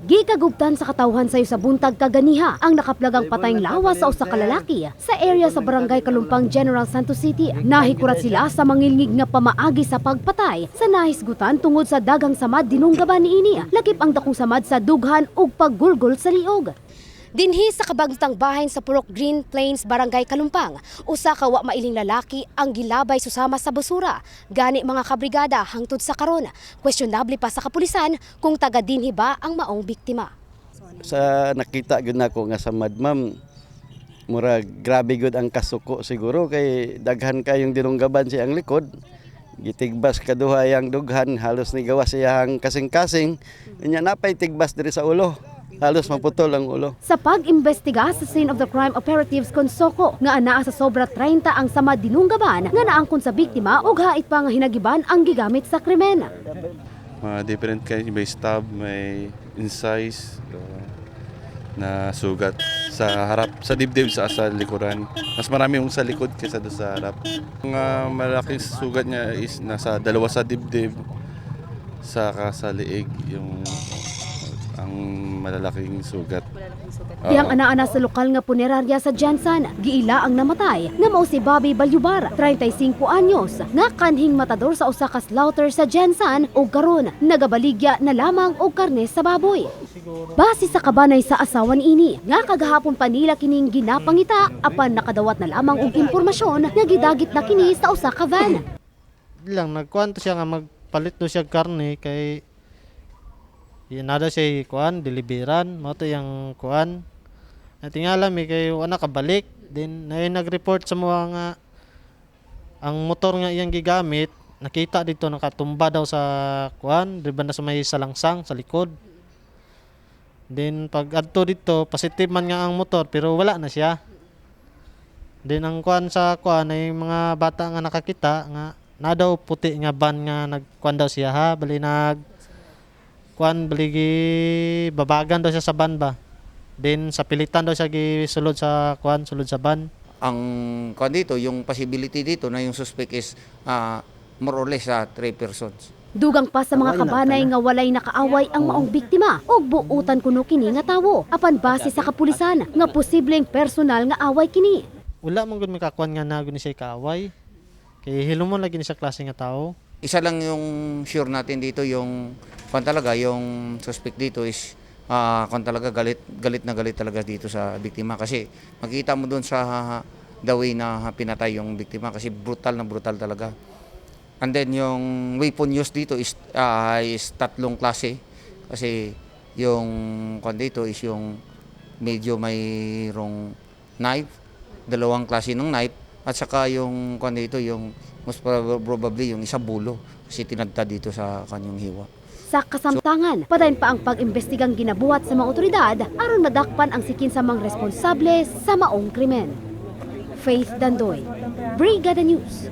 Gikagubtan sa katawhan sayo sa buntag kaganiha ang nakaplagang patayng lawas sa usa ka lalaki sa area sa Barangay Kalumpang, General Santos City. Nahikurat sila sa mangilngig nga pamaagi sa pagpatay sa nahisgutan tungod sa daghang samad dinunggaban niini. Lakip ang dakong samad sa dughan ug paggulgol sa liog. Dinhi sa kabagtang bahin sa Purok Green Plains, Barangay Kalumpang, usa ka wa mailing lalaki ang gilabay susama sa basura. Gani mga kabrigada hangtod sa karon, questionable pa sa kapulisan kung taga dinhi ba ang maong biktima. Sa nakita gud nako nga samad, ma'am, mura grabe gud ang kasuko siguro kay daghan kayong dinunggaban siyang likod. Gitigbas kaduha yang dughan, halos ni gawas siyang kasing-kasing. Nya napay tigbas diri sa ulo. Halos maputol ang ulo. Sa pag-imbestiga sa scene of the crime operatives Consoko nga anaa sa sobra 30 ang samad dinunggaban nga naangkon sa biktima ug hait pa nga hinagiban ang gigamit sa krimen. Different kinds, may stab, may incise, na sugat sa harap, sa dibdib sa likuran. Mas marami yung sa likod kaysa doon sa harap. Ang malaking sugat niya is nasa dalawa sa dibdib, saka sa liig yung ang malalaking sugat. Dihang ana-ana sa lokal nga punerarya sa Jansan, giila ang namatay nga mao si Bobby Balyubar, 35 anyos, nga kanhing matador sa usa ka slaughter sa Jansan ug karon nagabaligya na lamang og karne sa baboy. Base sa kabanay sa asawa niini, nga kagahapon pa nila kining ginapangita apan nakadawat na lamang og impormasyon nga gidagit na kini sa usa ka van. Lang nagkuanto siya nga magpalit do siya karne kay nada siya kuan deliveran mo to yang kuan. Natingala mi kay wala kabalik din na nag-report sa mga nga ang motor nga iyang gigamit nakita dito nakatumba daw sa kuan diba na sa may salangsang sa likod. Then pag adto dito positive man nga ang motor pero wala na siya. Then ang kuan sa kuan ay mga bata nga nakakita nga na daw puti nga van nga nagkuan daw siya ha bali kuan baligi babagan daw siya sa van ba. Then sa pilitan daw siya gisulod sa kuan sulod sa van. Ang kuan dito yung possibility dito na yung suspect is more or less 3 persons. Dugang pa sa mga kabanay nga walay nakaaway ang maong biktima ug buutan kuno kini nga tawo apan base sa kapulisan nga posibleng personal nga away kini. Wala man gud makakuan nga na gud siya kaaway. Kay hilumon lagi ni sa klase nga tawo. Isa lang yung sure natin dito yung kuan talaga yung suspect dito is kuan talaga galit na galit talaga dito sa biktima kasi makita mo doon sa the way na pinatay yung biktima kasi brutal na brutal talaga. And then yung weapon used dito is tatlong klase kasi yung kuan dito is yung medyo mayroong knife, dalawang klase ng knife at saka yung kuan dito yung most probably yung isa bulo kasi tinadtad dito sa kanyang hiwa. Sa kasamtangan, padayon pa ang pag-imbestigang ginabuhat sa mga otoridad aron madakpan ang sikin sa mga responsable sa maong krimen. Faith Dandoy, Brigada News.